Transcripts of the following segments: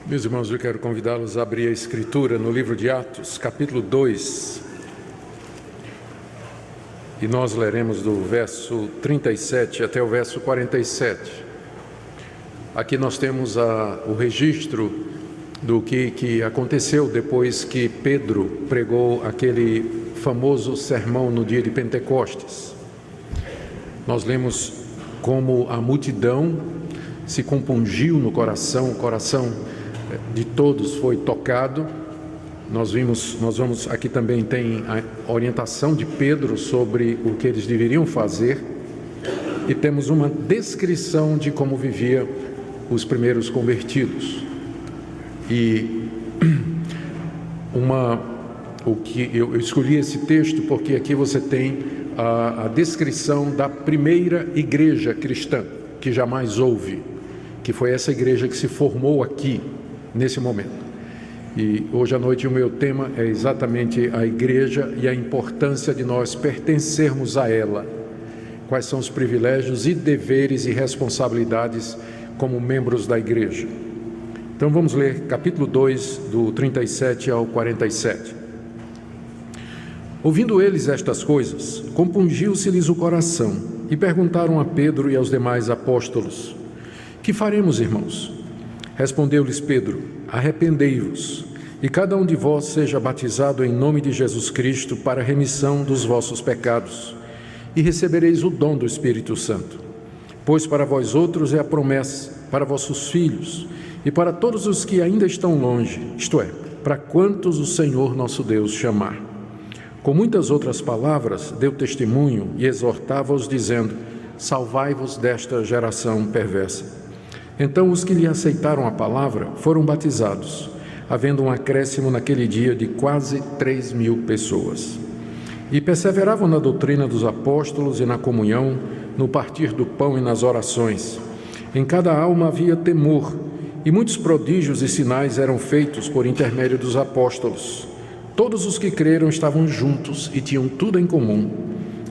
Meus irmãos, eu quero convidá-los a abrir a Escritura no livro de Atos, capítulo 2. E nós leremos do verso 37 até o verso 47. Aqui nós temos o registro do que aconteceu depois que Pedro pregou aquele famoso sermão no dia de Pentecostes. Nós lemos como a multidão se compungiu no coração, o coração de todos foi tocado. Nós vamos, aqui também tem a orientação de Pedro sobre o que eles deveriam fazer, e temos uma descrição de como vivia os primeiros convertidos. E eu escolhi esse texto porque aqui você tem a descrição da primeira igreja cristã que jamais houve, que foi essa igreja que se formou aqui nesse momento. E hoje à noite o meu tema é exatamente a igreja e a importância de nós pertencermos a ela. Quais são os privilégios e deveres e responsabilidades como membros da igreja. Então vamos ler capítulo 2, do 37 ao 47. Ouvindo eles estas coisas, compungiu-se-lhes o coração e perguntaram a Pedro e aos demais apóstolos: que faremos, irmãos? Respondeu-lhes Pedro: arrependei-vos, e cada um de vós seja batizado em nome de Jesus Cristo para a remissão dos vossos pecados, e recebereis o dom do Espírito Santo. Pois para vós outros é a promessa, para vossos filhos, e para todos os que ainda estão longe, isto é, para quantos o Senhor nosso Deus chamar. Com muitas outras palavras, deu testemunho e exortava-os, dizendo: salvai-vos desta geração perversa. Então os que lhe aceitaram a palavra foram batizados, havendo um acréscimo naquele dia de quase 3.000 pessoas. E perseveravam na doutrina dos apóstolos e na comunhão, no partir do pão e nas orações. Em cada alma havia temor, e muitos prodígios e sinais eram feitos por intermédio dos apóstolos. Todos os que creram estavam juntos e tinham tudo em comum.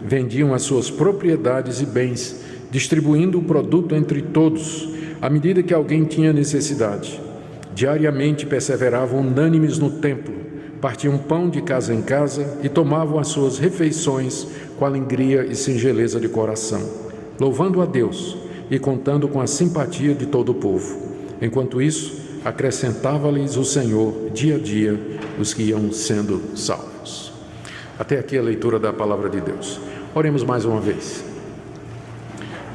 Vendiam as suas propriedades e bens, distribuindo o produto entre todos, à medida que alguém tinha necessidade. Diariamente perseveravam unânimes no templo, partiam pão de casa em casa e tomavam as suas refeições com alegria e singeleza de coração, louvando a Deus e contando com a simpatia de todo o povo. Enquanto isso, acrescentava-lhes o Senhor dia a dia os que iam sendo salvos. Até aqui a leitura da palavra de Deus. Oremos mais uma vez.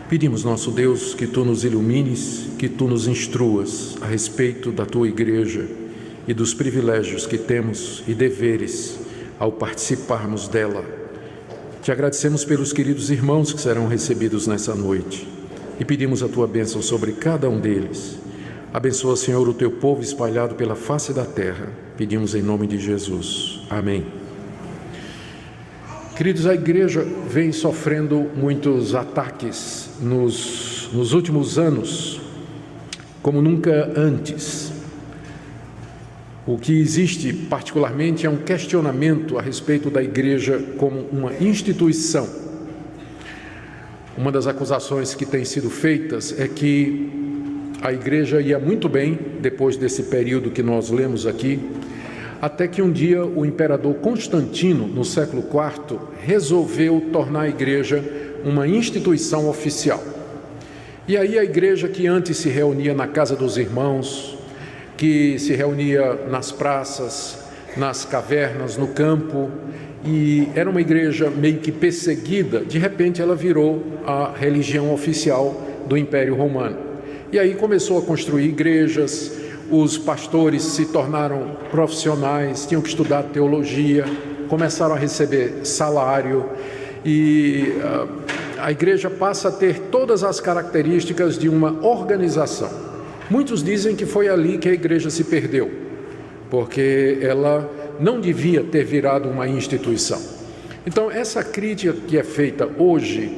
Pedimos, nosso Deus, que Tu nos ilumines, que Tu nos instruas a respeito da Tua igreja e dos privilégios que temos e deveres ao participarmos dela. Te agradecemos pelos queridos irmãos que serão recebidos nessa noite e pedimos a Tua bênção sobre cada um deles. Abençoa, Senhor, o Teu povo espalhado pela face da terra. Pedimos em nome de Jesus. Amém. Queridos, a igreja vem sofrendo muitos ataques nos últimos anos, como nunca antes. O que existe particularmente é um questionamento a respeito da igreja como uma instituição. Uma das acusações que têm sido feitas é que a igreja ia muito bem depois desse período que nós lemos aqui, até que um dia o imperador Constantino, no século IV, resolveu tornar a igreja uma instituição oficial. E aí a igreja, que antes se reunia na casa dos irmãos, que se reunia nas praças, nas cavernas, no campo, e era uma igreja meio que perseguida, de repente ela virou a religião oficial do Império Romano. E aí começou a construir igrejas. Os pastores se tornaram profissionais, tinham que estudar teologia, começaram a receber salário, e a igreja passa a ter todas as características de uma organização. Muitos dizem que foi ali que a igreja se perdeu, porque ela não devia ter virado uma instituição. Então, essa crítica que é feita hoje,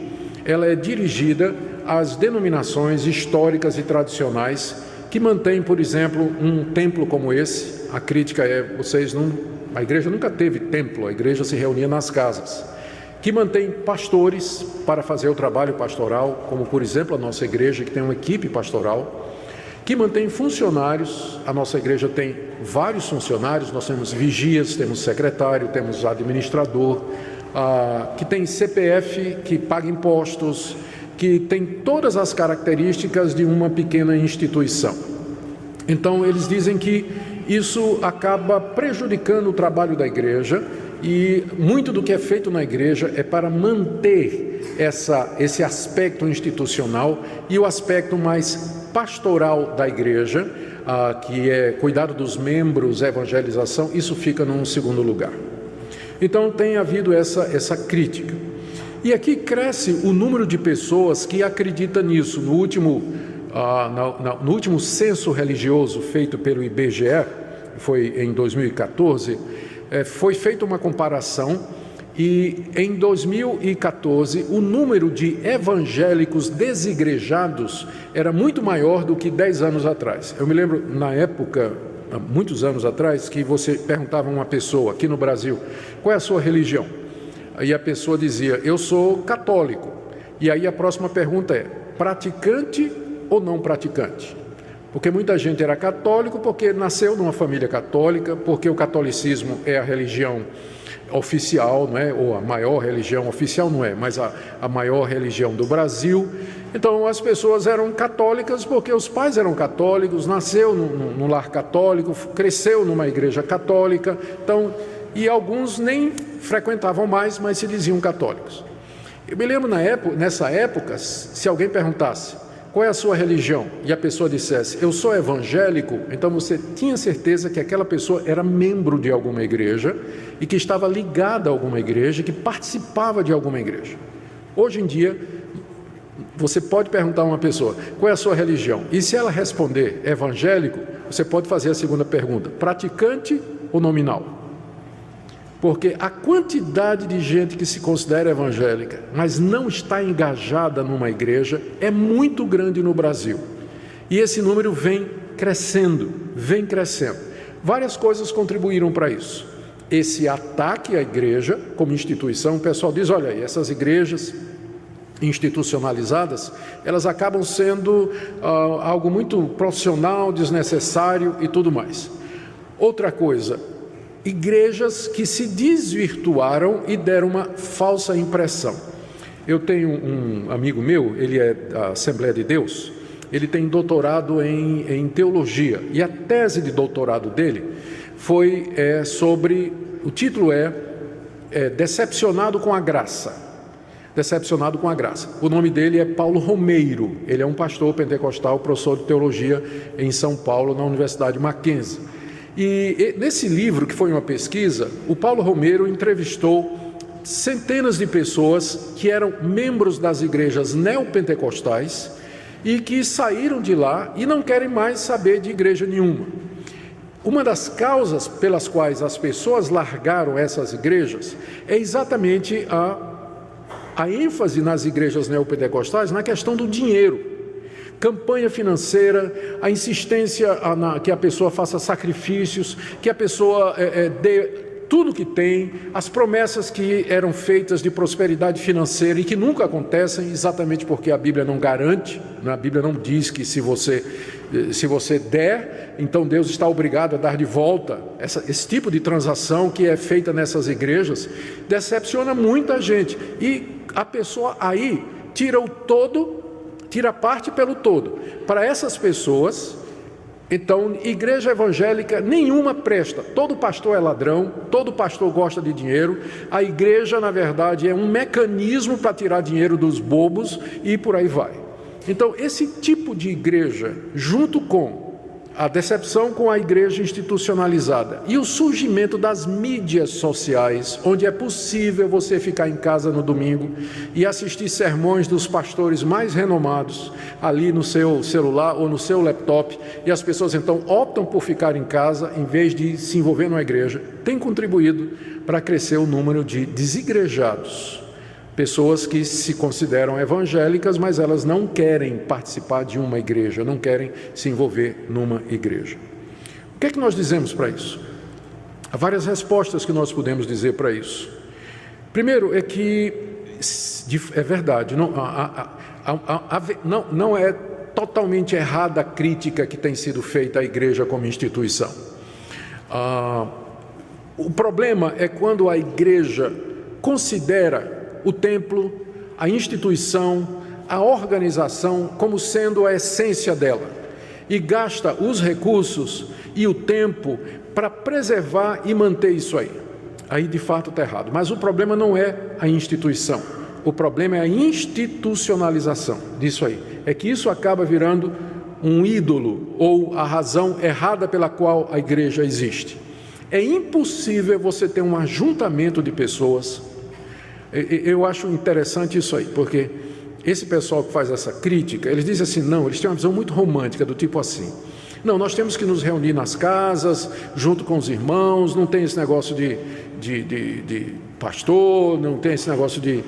ela é dirigida às denominações históricas e tradicionais que mantém, por exemplo, um templo como esse. A crítica é: a igreja nunca teve templo, a igreja se reunia nas casas. Que mantém pastores para fazer o trabalho pastoral, como por exemplo a nossa igreja, que tem uma equipe pastoral, que mantém funcionários. A nossa igreja tem vários funcionários, nós temos vigias, temos secretário, temos administrador, que tem CPF, que paga impostos, que tem todas as características de uma pequena instituição. Então, eles dizem que isso acaba prejudicando o trabalho da igreja, e muito do que é feito na igreja é para manter esse aspecto institucional e o aspecto mais pastoral da igreja, que é cuidado dos membros, evangelização, isso fica num segundo lugar. Então tem havido essa crítica. E aqui cresce o número de pessoas que acreditam nisso. No último censo religioso feito pelo IBGE, foi em 2014, foi feita uma comparação, e em 2014 o número de evangélicos desigrejados era muito maior do que 10 anos atrás. Eu me lembro, na época, há muitos anos atrás, que você perguntava a uma pessoa aqui no Brasil: qual é a sua religião? Aí a pessoa dizia: eu sou católico. E aí a próxima pergunta é: praticante ou não praticante? Porque muita gente era católico porque nasceu numa família católica, porque o catolicismo é a religião oficial, não é? Ou a maior religião oficial, não é, mas a maior religião do Brasil. Então as pessoas eram católicas porque os pais eram católicos, nasceu num lar católico, cresceu numa igreja católica, então, e alguns nem frequentavam mais, mas se diziam católicos. Eu me lembro nessa época, se alguém perguntasse: qual é a sua religião? E a pessoa dissesse: eu sou evangélico, então você tinha certeza que aquela pessoa era membro de alguma igreja e que estava ligada a alguma igreja, que participava de alguma igreja. Hoje em dia, você pode perguntar a uma pessoa: qual é a sua religião? E se ela responder evangélico, você pode fazer a segunda pergunta: praticante ou nominal? Porque a quantidade de gente que se considera evangélica, mas não está engajada numa igreja, é muito grande no Brasil. E esse número vem crescendo, vem crescendo. Várias coisas contribuíram para isso. Esse ataque à igreja como instituição, o pessoal diz: olha aí, essas igrejas institucionalizadas, elas acabam sendo algo muito profissional, desnecessário e tudo mais. Outra coisa: igrejas que se desvirtuaram e deram uma falsa impressão. Eu tenho um amigo meu, ele é da Assembleia de Deus, ele tem doutorado em teologia, e a tese de doutorado dele foi sobre, o título é Decepcionado com a Graça. Decepcionado com a Graça. O nome dele é Paulo Romeiro, ele é um pastor pentecostal, professor de teologia em São Paulo, na Universidade Mackenzie. E nesse livro, que foi uma pesquisa, o Paulo Romeiro entrevistou centenas de pessoas que eram membros das igrejas neopentecostais e que saíram de lá e não querem mais saber de igreja nenhuma. Uma das causas pelas quais as pessoas largaram essas igrejas é exatamente a ênfase nas igrejas neopentecostais na questão do dinheiro. Campanha financeira, a insistência que a pessoa faça sacrifícios, que a pessoa dê tudo que tem, as promessas que eram feitas de prosperidade financeira e que nunca acontecem, exatamente porque a Bíblia não garante, a Bíblia não diz que se você der, então Deus está obrigado a dar de volta. Esse tipo de transação que é feita nessas igrejas decepciona muita gente, e a pessoa aí tira o todo, tira parte pelo todo. Para essas pessoas, então, igreja evangélica nenhuma presta. Todo pastor é ladrão, todo pastor gosta de dinheiro. A igreja, na verdade, é um mecanismo para tirar dinheiro dos bobos e por aí vai. Então, esse tipo de igreja, junto com a decepção com a igreja institucionalizada e o surgimento das mídias sociais, onde é possível você ficar em casa no domingo e assistir sermões dos pastores mais renomados ali no seu celular ou no seu laptop, e as pessoas então optam por ficar em casa em vez de se envolver numa igreja, tem contribuído para crescer o número de desigrejados. Pessoas que se consideram evangélicas, mas elas não querem participar de uma igreja, não querem se envolver numa igreja. O que é que nós dizemos para isso? Há várias respostas que nós podemos dizer para isso. Primeiro é verdade, não é totalmente errada a crítica que tem sido feita à igreja como instituição. O problema é quando a igreja considera o templo, a instituição, a organização como sendo a essência dela e gasta os recursos e o tempo para preservar e manter isso aí. Aí de fato está errado. Mas o problema não é a instituição, o problema é a institucionalização disso aí. É que isso acaba virando um ídolo ou a razão errada pela qual a igreja existe. É impossível você ter um ajuntamento de pessoas. Eu acho interessante isso aí, porque esse pessoal que faz essa crítica, eles dizem assim, não, eles têm uma visão muito romântica, do tipo assim, não, nós temos que nos reunir nas casas, junto com os irmãos, não tem esse negócio de pastor, não tem esse negócio de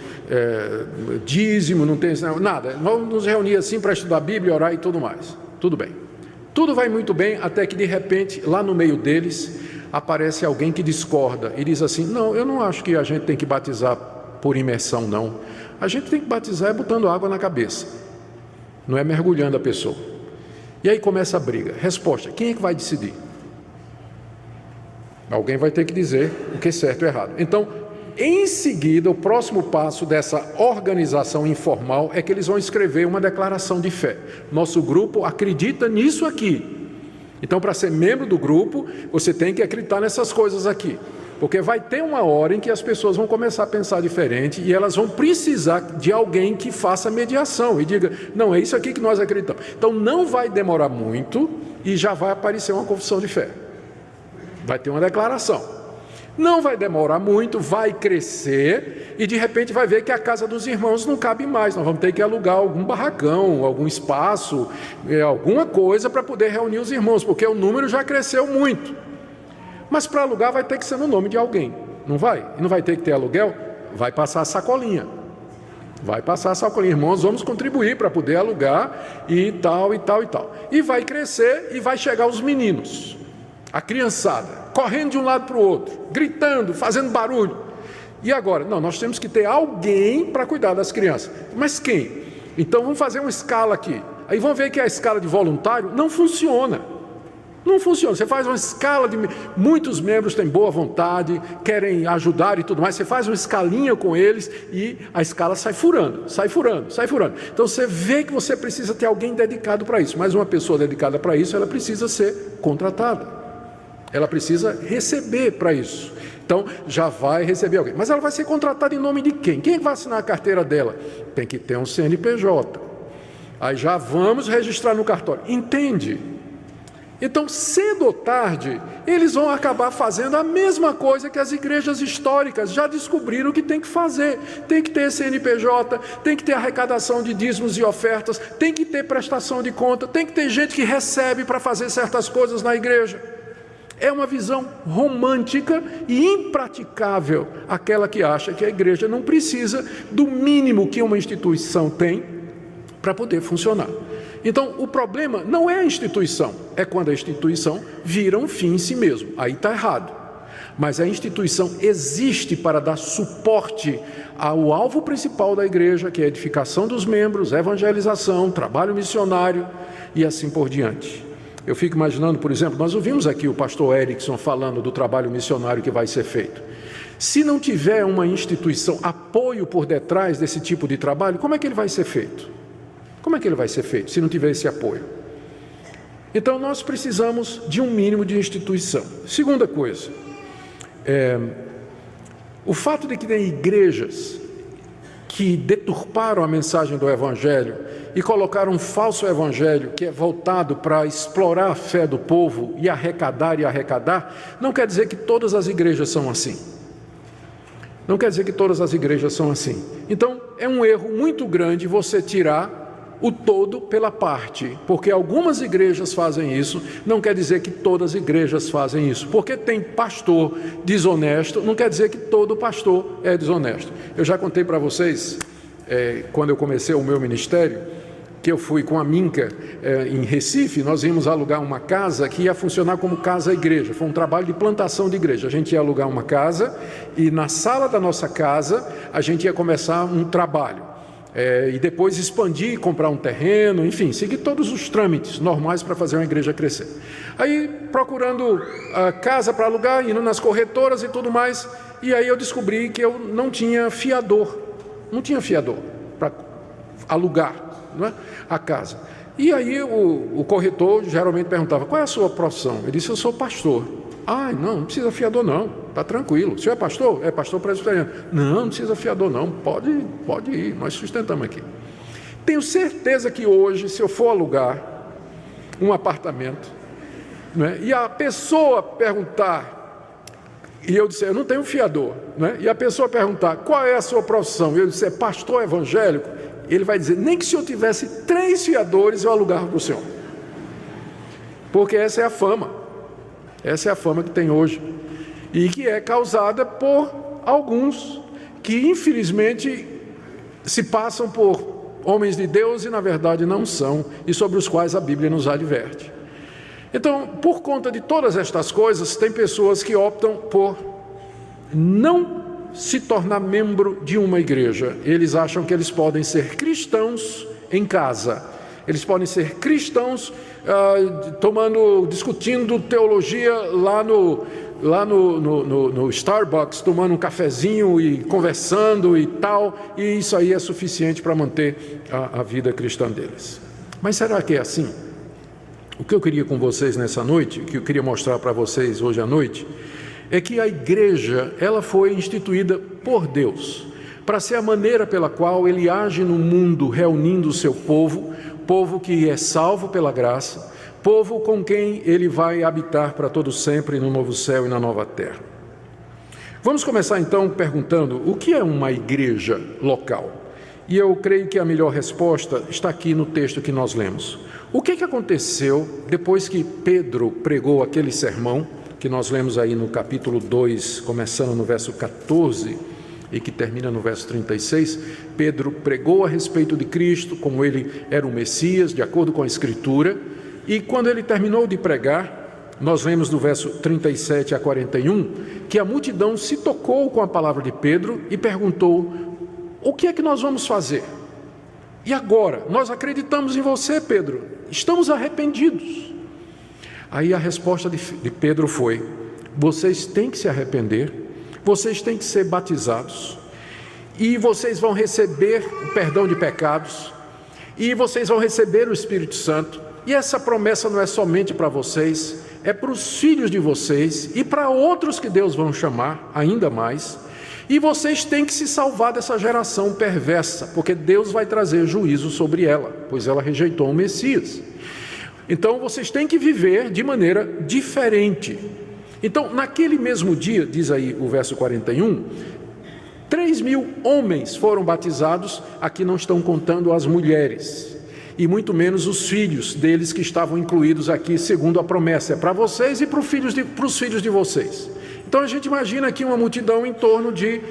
dízimo, não tem esse negócio, nada, vamos nos reunir assim para estudar a Bíblia, orar e tudo mais, tudo bem. Tudo vai muito bem, até que de repente, lá no meio deles, aparece alguém que discorda e diz assim, não, eu não acho que a gente tem que batizar por imersão, não. A gente tem que batizar botando água na cabeça, não é mergulhando a pessoa. E aí começa a briga. Resposta, quem é que vai decidir? Alguém vai ter que dizer o que é certo e errado. Então, em seguida, o próximo passo dessa organização informal é que eles vão escrever uma declaração de fé. Nosso grupo acredita nisso aqui. Então, para ser membro do grupo, você tem que acreditar nessas coisas aqui. Porque vai ter uma hora em que as pessoas vão começar a pensar diferente e elas vão precisar de alguém que faça mediação e diga, não, é isso aqui que nós acreditamos. Então, não vai demorar muito e já vai aparecer uma confissão de fé. Vai ter uma declaração. Não vai demorar muito, vai crescer e de repente vai ver que a casa dos irmãos não cabe mais. Nós vamos ter que alugar algum barracão, algum espaço, alguma coisa para poder reunir os irmãos, porque o número já cresceu muito. Mas para alugar vai ter que ser no nome de alguém, não vai? E não vai ter que ter aluguel? Vai passar a sacolinha. Vai passar a sacolinha. Irmãos, vamos contribuir para poder alugar e tal, e tal, e tal. E vai crescer e vai chegar os meninos, a criançada, correndo de um lado para o outro, gritando, fazendo barulho. E agora? Não, nós temos que ter alguém para cuidar das crianças. Mas quem? Então vamos fazer uma escala aqui. Aí vão ver que a escala de voluntário não funciona. Não funciona. Você faz uma escala de... Muitos membros têm boa vontade, querem ajudar e tudo mais. Você faz uma escalinha com eles e a escala sai furando, sai furando, sai furando. Então você vê que você precisa ter alguém dedicado para isso. Mas uma pessoa dedicada para isso, ela precisa ser contratada. Ela precisa receber para isso. Então já vai receber alguém. Mas ela vai ser contratada em nome de quem? Quem vai assinar a carteira dela? Tem que ter um CNPJ. Aí já vamos registrar no cartório. Entende? Então, cedo ou tarde, eles vão acabar fazendo a mesma coisa que as igrejas históricas já descobriram que tem que fazer. Tem que ter CNPJ, tem que ter arrecadação de dízimos e ofertas, tem que ter prestação de conta, tem que ter gente que recebe para fazer certas coisas na igreja. É uma visão romântica e impraticável, aquela que acha que a igreja não precisa do mínimo que uma instituição tem para poder funcionar. Então, o problema não é a instituição, é quando a instituição vira um fim em si mesmo. Aí está errado. Mas a instituição existe para dar suporte ao alvo principal da igreja, que é a edificação dos membros, evangelização, trabalho missionário e assim por diante. Eu fico imaginando, por exemplo, nós ouvimos aqui o pastor Erickson falando do trabalho missionário que vai ser feito. Se não tiver uma instituição, apoio por detrás desse tipo de trabalho, como é que ele vai ser feito? Como é que ele vai ser feito se não tiver esse apoio? Então nós precisamos de um mínimo de instituição. Segunda coisa, o fato de que tem igrejas que deturparam a mensagem do Evangelho e colocaram um falso Evangelho que é voltado para explorar a fé do povo e arrecadar, não quer dizer que todas as igrejas são assim. Não quer dizer que todas as igrejas são assim. Então é um erro muito grande você tirar o todo pela parte, porque algumas igrejas fazem isso, não quer dizer que todas as igrejas fazem isso, porque tem pastor desonesto, não quer dizer que todo pastor é desonesto. Eu já contei para vocês, quando eu comecei o meu ministério, que eu fui com a Minca em Recife, nós íamos alugar uma casa que ia funcionar como casa-igreja, foi um trabalho de plantação de igreja. A gente ia alugar uma casa e na sala da nossa casa a gente ia começar um trabalho. e depois expandir, comprar um terreno, enfim, seguir todos os trâmites normais para fazer uma igreja crescer. Aí, procurando casa para alugar, indo nas corretoras e tudo mais, e aí eu descobri que eu não tinha fiador para alugar, não é, a casa. E aí o corretor geralmente perguntava: qual é a sua profissão? Ele disse: eu sou pastor. Não precisa fiador não, está tranquilo. O senhor é pastor? É pastor presbiteriano. Não precisa fiador não, pode ir, nós sustentamos aqui. Tenho certeza que hoje, se eu for alugar um apartamento, né, e a pessoa perguntar, e eu disser: eu não tenho fiador, né, e a pessoa perguntar: qual é a sua profissão? E eu disser: pastor evangélico, ele vai dizer: nem que se eu tivesse 3 fiadores eu alugava para o senhor. Porque essa é a fama que tem hoje, e que é causada por alguns que infelizmente se passam por homens de Deus e na verdade não são, e sobre os quais a Bíblia nos adverte. Então, por conta de todas estas coisas, tem pessoas que optam por não se tornar membro de uma igreja. Eles acham que eles podem ser cristãos em casa. Eles podem ser cristãos discutindo teologia lá no Starbucks, tomando um cafezinho e conversando e tal, e isso aí é suficiente para manter a vida cristã deles. Mas será que é assim? O que eu queria com vocês nessa noite, o que eu queria mostrar para vocês hoje à noite, é que a igreja, ela foi instituída por Deus, para ser a maneira pela qual Ele age no mundo, reunindo o seu povo que é salvo pela graça, povo com quem Ele vai habitar para todo sempre no novo céu e na nova terra. Vamos começar então perguntando: o que é uma igreja local? E eu creio que a melhor resposta está aqui no texto que nós lemos. O que aconteceu depois que Pedro pregou aquele sermão, que nós lemos aí no capítulo 2, começando no verso 14, e que termina no verso 36, Pedro pregou a respeito de Cristo, como Ele era o Messias, de acordo com a Escritura, e quando ele terminou de pregar, nós lemos do verso 37 a 41, que a multidão se tocou com a palavra de Pedro e perguntou: o que é que nós vamos fazer? E agora? Nós acreditamos em você, Pedro, estamos arrependidos. Aí a resposta de Pedro foi: vocês têm que se arrepender, vocês têm que ser batizados, e vocês vão receber o perdão de pecados, e vocês vão receber o Espírito Santo, e essa promessa não é somente para vocês, é para os filhos de vocês, e para outros que Deus vai chamar ainda mais, e vocês têm que se salvar dessa geração perversa, porque Deus vai trazer juízo sobre ela, pois ela rejeitou o Messias. Então vocês têm que viver de maneira diferente. Então, naquele mesmo dia, diz aí o verso 41, 3.000 homens foram batizados, aqui não estão contando as mulheres, e muito menos os filhos deles que estavam incluídos aqui, segundo a promessa, é para vocês e para os filhos de vocês. Então a gente imagina aqui uma multidão em torno de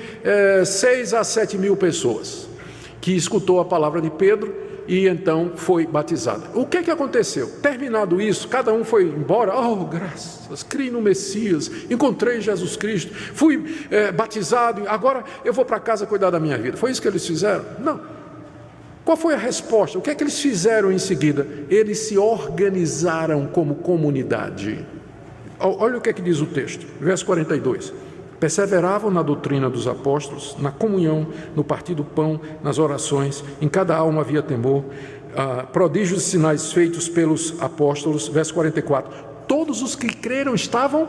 6 a 7 mil pessoas, que escutou a palavra de Pedro e então foi batizada. O que aconteceu? Terminado isso, cada um foi embora. Oh, graças, criei no Messias, encontrei Jesus Cristo, fui batizado, agora eu vou para casa cuidar da minha vida. Foi isso que eles fizeram? Não. Qual foi a resposta? O que é que eles fizeram em seguida? Eles se organizaram como comunidade. Olha o que é que diz o texto, verso 42. Perseveravam na doutrina dos apóstolos, na comunhão, no partir do pão, nas orações, em cada alma havia temor, prodígios e sinais feitos pelos apóstolos. Verso 44, todos os que creram estavam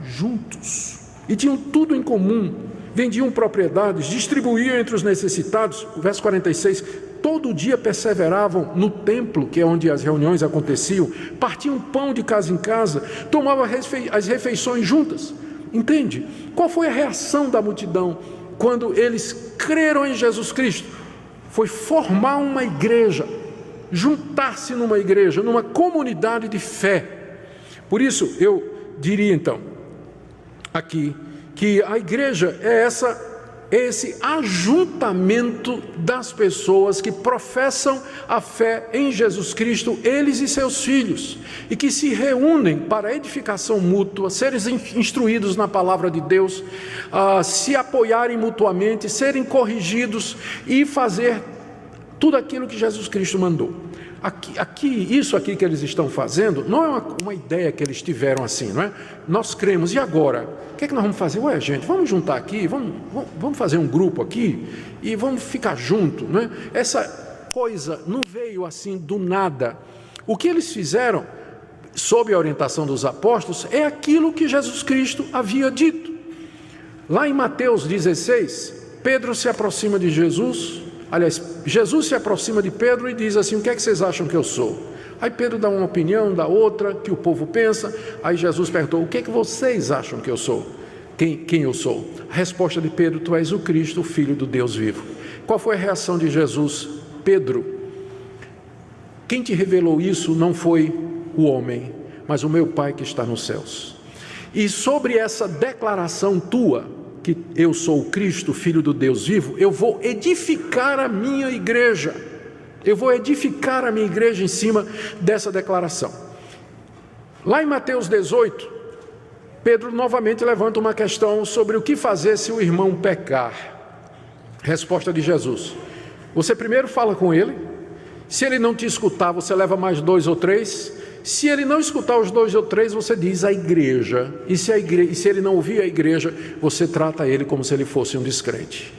juntos e tinham tudo em comum, vendiam propriedades, distribuíam entre os necessitados. Verso 46, todo dia perseveravam no templo, que é onde as reuniões aconteciam, partiam pão de casa em casa, tomavam as refeições juntas. Entende? Qual foi a reação da multidão quando eles creram em Jesus Cristo? Foi formar uma igreja, juntar-se numa igreja, numa comunidade de fé. Por isso, eu diria então, aqui, que a igreja é esse ajuntamento das pessoas que professam a fé em Jesus Cristo, eles e seus filhos, e que se reúnem para edificação mútua, serem instruídos na palavra de Deus, se apoiarem mutuamente, serem corrigidos e fazer tudo aquilo que Jesus Cristo mandou. Isso aqui que eles estão fazendo não é uma ideia que eles tiveram assim, não é? Nós cremos, e agora? O que é que nós vamos fazer? Ué, gente, vamos juntar aqui, vamos fazer um grupo aqui e vamos ficar junto, não é? Essa coisa não veio assim do nada. O que eles fizeram, sob a orientação dos apóstolos, é aquilo que Jesus Cristo havia dito. Lá em Mateus 16, Pedro se aproxima de Jesus. Aliás, Jesus se aproxima de Pedro e diz assim: o que é que vocês acham que eu sou? Aí Pedro dá uma opinião, dá outra, que o povo pensa. Aí Jesus perguntou: o que é que vocês acham que eu sou? Quem eu sou? A resposta de Pedro: tu és o Cristo, o Filho do Deus vivo. Qual foi a reação de Jesus? Pedro, quem te revelou isso não foi o homem, mas o meu Pai que está nos céus. E sobre essa declaração tua, que eu sou o Cristo, Filho do Deus vivo, eu vou edificar a minha igreja. Eu vou edificar a minha igreja em cima dessa declaração. Lá em Mateus 18, Pedro novamente levanta uma questão sobre o que fazer se o irmão pecar. Resposta de Jesus: você primeiro fala com ele, se ele não te escutar, você leva mais 2 ou 3, se ele não escutar os 2 ou 3, você diz à igreja, e se ele não ouvir a igreja, você trata ele como se ele fosse um descrente.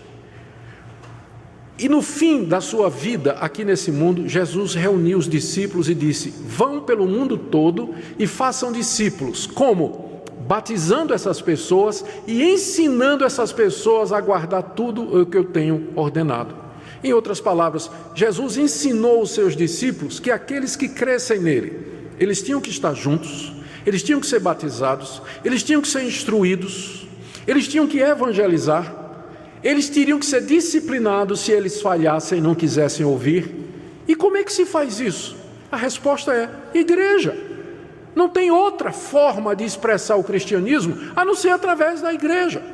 E no fim da sua vida aqui nesse mundo, Jesus reuniu os discípulos e disse: vão pelo mundo todo e façam discípulos. Como? Batizando essas pessoas e ensinando essas pessoas a guardar tudo o que eu tenho ordenado. Em outras palavras, Jesus ensinou os seus discípulos que aqueles que crescem nele, eles tinham que estar juntos, eles tinham que ser batizados, eles tinham que ser instruídos, eles tinham que evangelizar, eles teriam que ser disciplinados se eles falhassem e não quisessem ouvir. E como é que se faz isso? A resposta é igreja. Não tem outra forma de expressar o cristianismo a não ser através da igreja.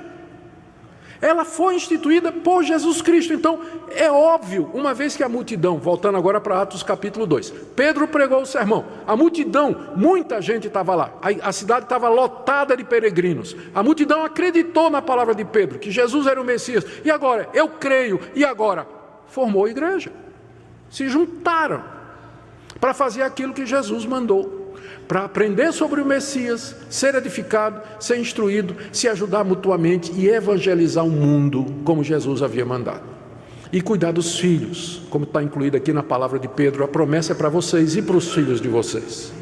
Ela foi instituída por Jesus Cristo. Então, é óbvio, uma vez que a multidão, voltando agora para Atos capítulo 2, Pedro pregou o sermão, a multidão, muita gente estava lá, a cidade estava lotada de peregrinos, a multidão acreditou na palavra de Pedro, que Jesus era o Messias, e agora, eu creio, e agora, formou a igreja, se juntaram para fazer aquilo que Jesus mandou, para aprender sobre o Messias, ser edificado, ser instruído, se ajudar mutuamente e evangelizar o mundo, como Jesus havia mandado. E cuidar dos filhos, como está incluído aqui na palavra de Pedro, a promessa é para vocês e para os filhos de vocês.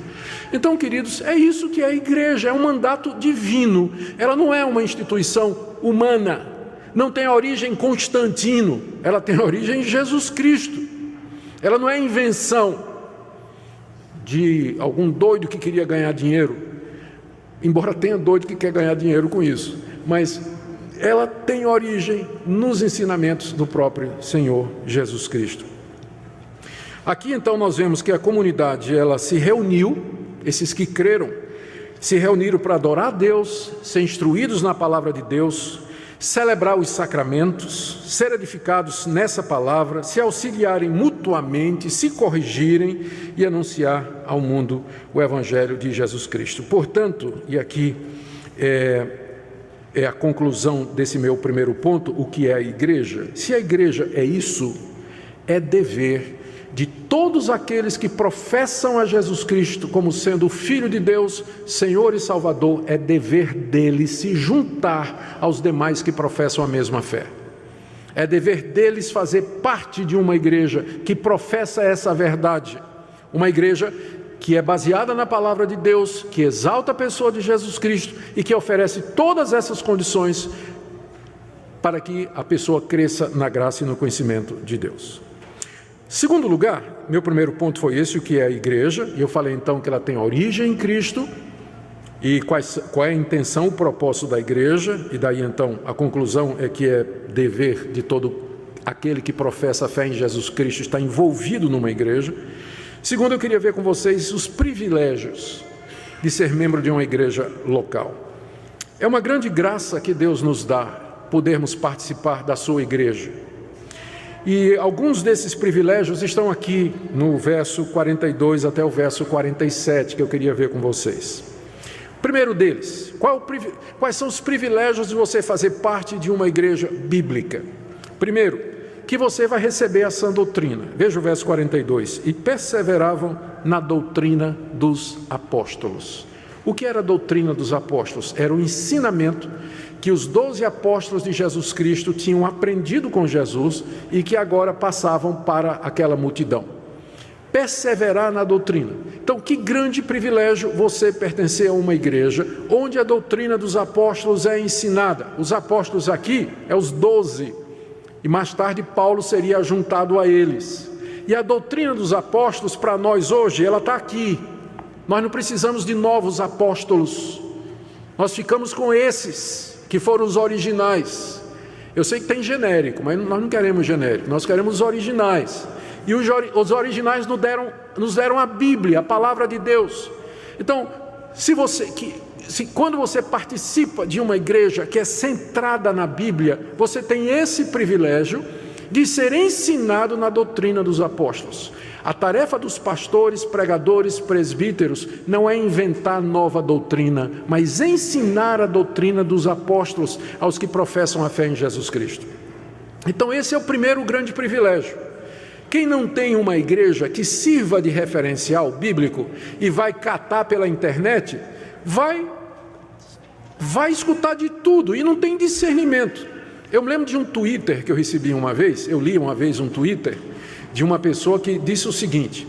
Então, queridos, é isso que é a igreja, é um mandato divino, ela não é uma instituição humana, não tem origem em Constantino, ela tem origem em Jesus Cristo, ela não é invenção de algum doido que queria ganhar dinheiro, embora tenha doido que quer ganhar dinheiro com isso, mas ela tem origem nos ensinamentos do próprio Senhor Jesus Cristo. Aqui então nós vemos que a comunidade, ela se reuniu, esses que creram, se reuniram para adorar a Deus, ser instruídos na palavra de Deus, celebrar os sacramentos, ser edificados nessa palavra, se auxiliarem mutuamente, se corrigirem e anunciar ao mundo o Evangelho de Jesus Cristo. Portanto, e aqui é a conclusão desse meu primeiro ponto, o que é a igreja? Se a igreja é isso, é dever de todos aqueles que professam a Jesus Cristo como sendo o Filho de Deus, Senhor e Salvador, é dever deles se juntar aos demais que professam a mesma fé. É dever deles fazer parte de uma igreja que professa essa verdade, uma igreja que é baseada na palavra de Deus, que exalta a pessoa de Jesus Cristo e que oferece todas essas condições para que a pessoa cresça na graça e no conhecimento de Deus. Segundo lugar, meu primeiro ponto foi esse, o que é a igreja, e eu falei então que ela tem origem em Cristo, e qual é a intenção, o propósito da igreja, e daí então a conclusão é que é dever de todo aquele que professa a fé em Jesus Cristo estar envolvido numa igreja. Segundo, eu queria ver com vocês os privilégios de ser membro de uma igreja local. É uma grande graça que Deus nos dá, podermos participar da sua igreja. E alguns desses privilégios estão aqui no verso 42 até o verso 47, que eu queria ver com vocês. Primeiro deles, quais são os privilégios de você fazer parte de uma igreja bíblica? Primeiro, que você vai receber a sã doutrina. Veja o verso 42. E perseveravam na doutrina dos apóstolos. O que era a doutrina dos apóstolos? Era o ensinamento que os 12 apóstolos de Jesus Cristo tinham aprendido com Jesus e que agora passavam para aquela multidão. Perseverar na doutrina. Então, que grande privilégio você pertencer a uma igreja onde a doutrina dos apóstolos é ensinada. Os apóstolos aqui é os 12, e mais tarde Paulo seria juntado a eles. E a doutrina dos apóstolos para nós hoje, ela está aqui. Nós não precisamos de novos apóstolos. Nós ficamos com esses que foram os originais. Eu sei que tem genérico, mas nós não queremos genérico, nós queremos os originais. E os originais nos deram a Bíblia, a palavra de Deus. Então, quando você participa de uma igreja que é centrada na Bíblia, você tem esse privilégio de ser ensinado na doutrina dos apóstolos. A tarefa dos pastores, pregadores, presbíteros não é inventar nova doutrina, mas ensinar a doutrina dos apóstolos aos que professam a fé em Jesus Cristo. Então esse é o primeiro grande privilégio. Quem não tem uma igreja que sirva de referencial bíblico e vai catar pela internet, vai escutar de tudo e não tem discernimento. Eu me lembro de um Twitter que eu recebi uma vez, eu li uma vez um Twitter de uma pessoa que disse o seguinte: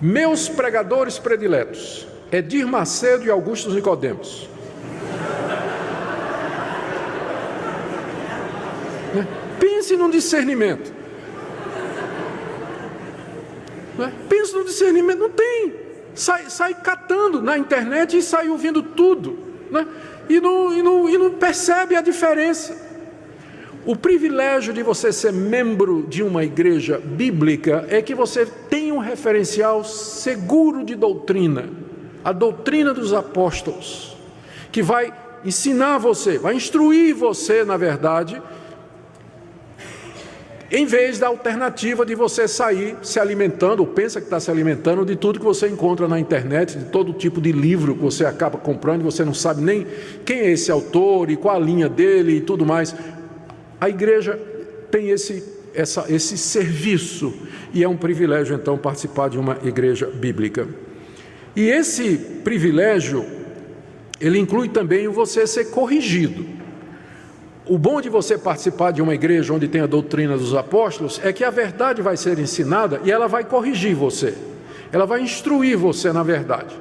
meus pregadores prediletos, Edir Macedo e Augusto Nicodemos. Pense num discernimento. Pense no discernimento, não tem. Sai catando na internet e sai ouvindo tudo, né? E não percebe a diferença. O privilégio de você ser membro de uma igreja bíblica é que você tem um referencial seguro de doutrina, a doutrina dos apóstolos, que vai ensinar você, vai instruir você, na verdade, em vez da alternativa de você sair se alimentando, ou pensa que está se alimentando de tudo que você encontra na internet, de todo tipo de livro que você acaba comprando, e você não sabe nem quem é esse autor e qual a linha dele e tudo mais. A igreja tem esse serviço, e é um privilégio então participar de uma igreja bíblica. E esse privilégio, ele inclui também você ser corrigido. O bom de você participar de uma igreja onde tem a doutrina dos apóstolos é que a verdade vai ser ensinada e ela vai corrigir você. Ela vai instruir você na verdade.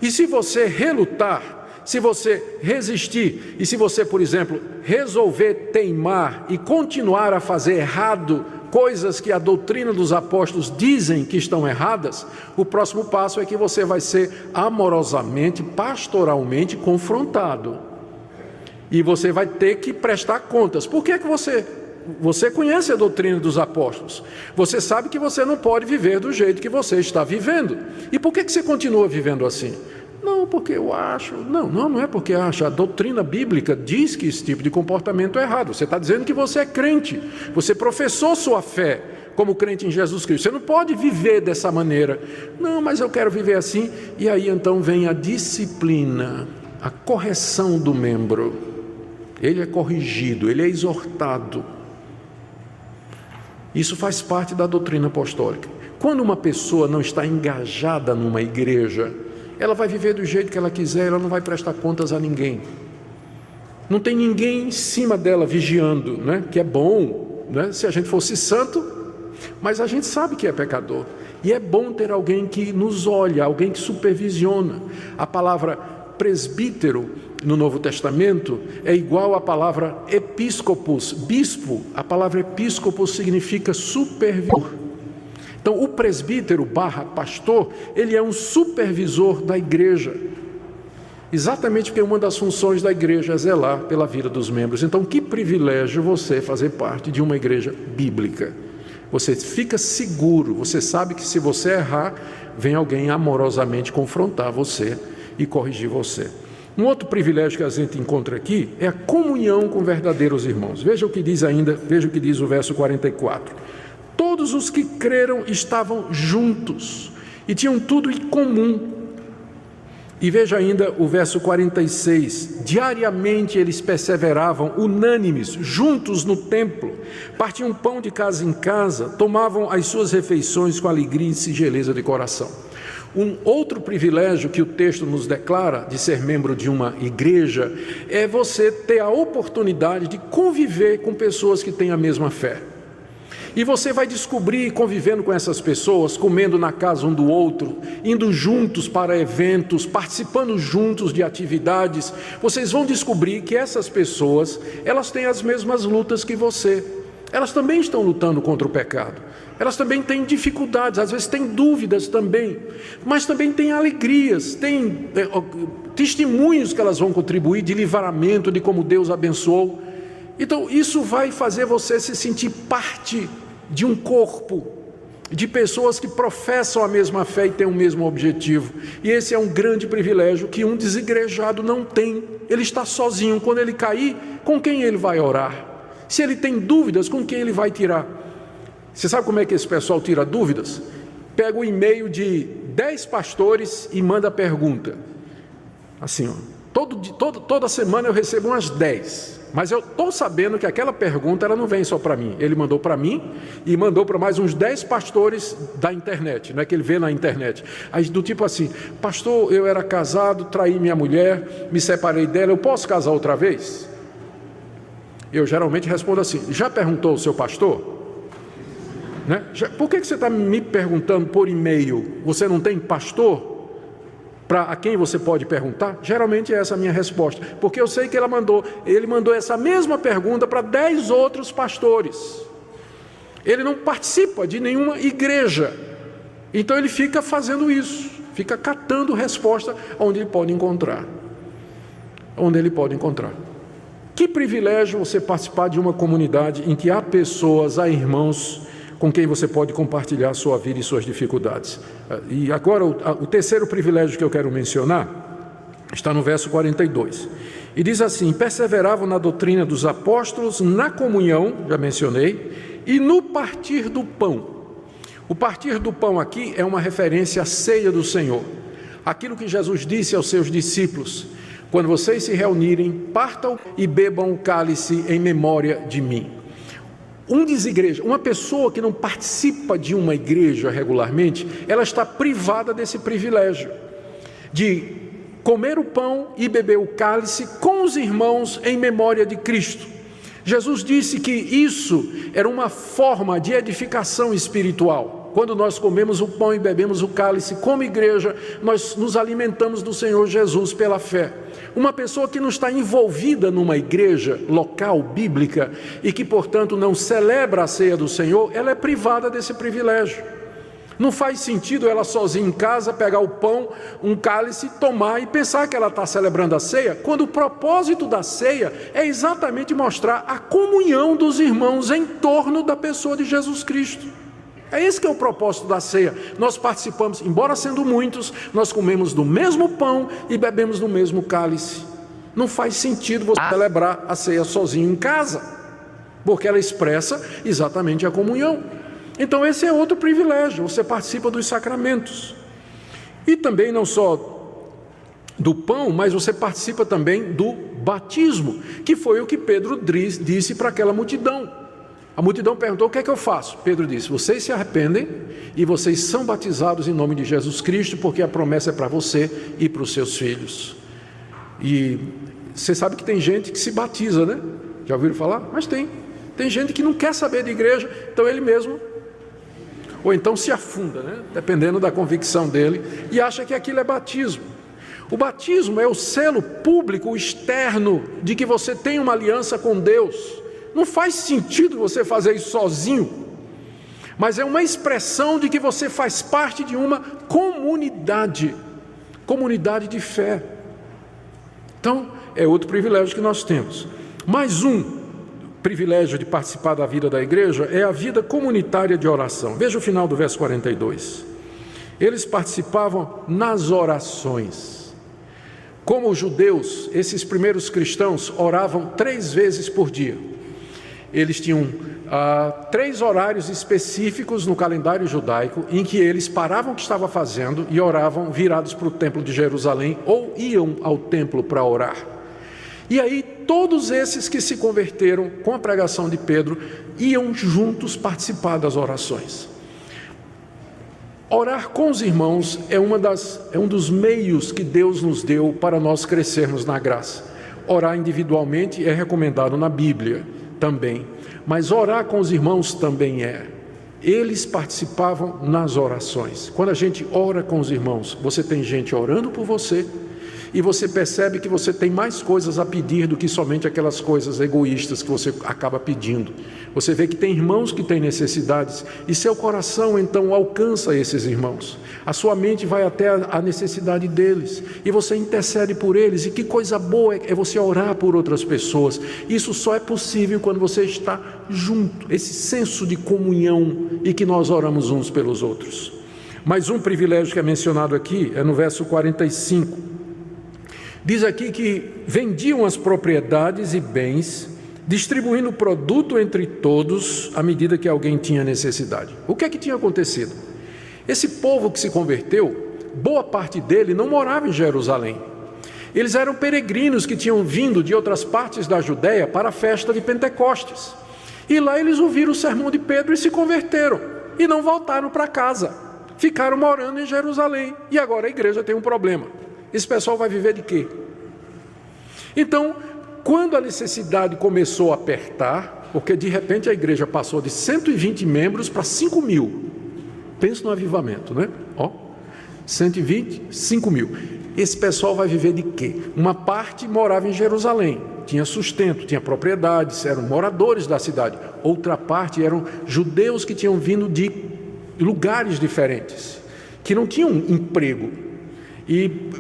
E se você relutar, se você resistir, e se você, por exemplo, resolver teimar e continuar a fazer errado coisas que a doutrina dos apóstolos dizem que estão erradas, o próximo passo é que você vai ser amorosamente, pastoralmente confrontado. E você vai ter que prestar contas. Por que você conhece a doutrina dos apóstolos? Você sabe que você não pode viver do jeito que você está vivendo. E por que você continua vivendo assim? Não, porque eu acho. Não é porque acha. A doutrina bíblica diz que esse tipo de comportamento é errado. Você está dizendo que você é crente. Você professou sua fé como crente em Jesus Cristo. Você não pode viver dessa maneira. Não, mas eu quero viver assim. E aí então vem a disciplina, a correção do membro. Ele é corrigido, ele é exortado. Isso faz parte da doutrina apostólica. Quando uma pessoa não está engajada numa igreja, ela vai viver do jeito que ela quiser, ela não vai prestar contas a ninguém. Não tem ninguém em cima dela vigiando, né? Que é bom, né? Se a gente fosse santo, mas a gente sabe que é pecador. E é bom ter alguém que nos olha, alguém que supervisiona. A palavra presbítero no Novo Testamento é igual à palavra episcopos, bispo. A palavra episcopos significa supervisor. Então, o presbítero / pastor, ele é um supervisor da igreja. Exatamente porque uma das funções da igreja é zelar pela vida dos membros. Então, que privilégio você fazer parte de uma igreja bíblica. Você fica seguro, você sabe que se você errar, vem alguém amorosamente confrontar você e corrigir você. Um outro privilégio que a gente encontra aqui é a comunhão com verdadeiros irmãos. Veja o que diz o verso 44. Todos os que creram estavam juntos e tinham tudo em comum. E veja ainda o verso 46, diariamente eles perseveravam unânimes, juntos no templo, partiam pão de casa em casa, tomavam as suas refeições com alegria e singeleza de coração. Um outro privilégio que o texto nos declara de ser membro de uma igreja é você ter a oportunidade de conviver com pessoas que têm a mesma fé. E você vai descobrir, convivendo com essas pessoas, comendo na casa um do outro, indo juntos para eventos, participando juntos de atividades, vocês vão descobrir que essas pessoas, elas têm as mesmas lutas que você. Elas também estão lutando contra o pecado. Elas também têm dificuldades, às vezes têm dúvidas também, mas também têm alegrias, têm testemunhos que elas vão contribuir de livramento, de como Deus abençoou. Então, isso vai fazer você se sentir parte de um corpo, de pessoas que professam a mesma fé e têm o mesmo objetivo. E esse é um grande privilégio que um desigrejado não tem. Ele está sozinho. Quando ele cair, com quem ele vai orar? Se ele tem dúvidas, com quem ele vai tirar? Você sabe como é que esse pessoal tira dúvidas? Pega o e-mail de 10 pastores e manda a pergunta. Assim, ó, toda semana eu recebo umas 10. Mas eu estou sabendo que aquela pergunta ela não vem só para mim. Ele mandou para mim e mandou para mais uns 10 pastores da internet, não é que ele vê na internet. Aí do tipo assim, pastor, eu era casado, traí minha mulher, me separei dela, eu posso casar outra vez? Eu geralmente respondo assim, já perguntou o seu pastor? Né? Por que você está me perguntando por e-mail? Você não tem pastor? A quem você pode perguntar? Geralmente é essa a minha resposta, porque eu sei que ele mandou essa mesma pergunta para 10 outros pastores. Ele não participa de nenhuma igreja, então ele fica fazendo isso, fica catando resposta onde ele pode encontrar. Que privilégio você participar de uma comunidade em que há pessoas, há irmãos com quem você pode compartilhar a sua vida e suas dificuldades. E agora, o terceiro privilégio que eu quero mencionar está no verso 42. E diz assim, perseveravam na doutrina dos apóstolos, na comunhão, já mencionei, e no partir do pão. O partir do pão aqui é uma referência à ceia do Senhor. Aquilo que Jesus disse aos seus discípulos, quando vocês se reunirem, partam e bebam o cálice em memória de mim. Uma pessoa que não participa de uma igreja regularmente, ela está privada desse privilégio de comer o pão e beber o cálice com os irmãos em memória de Cristo. Jesus disse que isso era uma forma de edificação espiritual. Quando nós comemos o pão e bebemos o cálice como igreja, nós nos alimentamos do Senhor Jesus pela fé. Uma pessoa que não está envolvida numa igreja local, bíblica, e que, portanto, não celebra a ceia do Senhor, ela é privada desse privilégio. Não faz sentido ela sozinha em casa pegar o pão, um cálice, tomar e pensar que ela está celebrando a ceia, quando o propósito da ceia é exatamente mostrar a comunhão dos irmãos em torno da pessoa de Jesus Cristo. É esse que é o propósito da ceia. Nós participamos, embora sendo muitos, nós comemos do mesmo pão e bebemos do mesmo cálice. Não faz sentido você celebrar a ceia sozinho em casa, porque ela expressa exatamente a comunhão. Então esse é outro privilégio, você participa dos sacramentos. E também não só do pão, mas você participa também do batismo, que foi o que Pedro disse para aquela multidão. A multidão perguntou, o que é que eu faço? Pedro disse, vocês se arrependem e vocês são batizados em nome de Jesus Cristo, porque a promessa é para você e para os seus filhos. E você sabe que tem gente que se batiza, né? Já ouviram falar? Mas tem gente que não quer saber de igreja, então ele mesmo, ou então se afunda, né? Dependendo da convicção dele, e acha que aquilo é batismo. O batismo é o selo público externo de que você tem uma aliança com Deus. Não faz sentido você fazer isso sozinho, mas é uma expressão de que você faz parte de uma comunidade de fé. Então, é outro privilégio que nós temos. Mais um privilégio de participar da vida da igreja é a vida comunitária de oração. Veja o final do verso 42. Eles participavam nas orações. Como os judeus, esses primeiros cristãos oravam 3 vezes por dia. Eles tinham 3 horários específicos no calendário judaico em que eles paravam o que estavam fazendo e oravam virados para o templo de Jerusalém ou iam ao templo para orar. E aí todos esses que se converteram com a pregação de Pedro iam juntos participar das orações. Orar com os irmãos é um dos meios que Deus nos deu para nós crescermos na graça. Orar individualmente é recomendado na Bíblia também, mas orar com os irmãos também é. Eles participavam nas orações. Quando a gente ora com os irmãos, você tem gente orando por você, e você percebe que você tem mais coisas a pedir do que somente aquelas coisas egoístas que você acaba pedindo. Você vê que tem irmãos que têm necessidades e seu coração então alcança esses irmãos. A sua mente vai até a necessidade deles e você intercede por eles. E que coisa boa é você orar por outras pessoas. Isso só é possível quando você está junto, esse senso de comunhão e que nós oramos uns pelos outros. Mais um privilégio que é mencionado aqui é no verso 45. Diz aqui que vendiam as propriedades e bens, distribuindo o produto entre todos à medida que alguém tinha necessidade. O que é que tinha acontecido? Esse povo que se converteu, boa parte dele não morava em Jerusalém. Eles eram peregrinos que tinham vindo de outras partes da Judéia para a festa de Pentecostes. E lá eles ouviram o sermão de Pedro e se converteram. E não voltaram para casa. Ficaram morando em Jerusalém. E agora a igreja tem um problema. Esse pessoal vai viver de quê? Então, quando a necessidade começou a apertar, porque de repente a igreja passou de 120 membros para 5 mil. Pensa no avivamento, né? 120, 5 mil. Esse pessoal vai viver de quê? Uma parte morava em Jerusalém, tinha sustento, tinha propriedades, eram moradores da cidade. Outra parte eram judeus que tinham vindo de lugares diferentes, que não tinham emprego.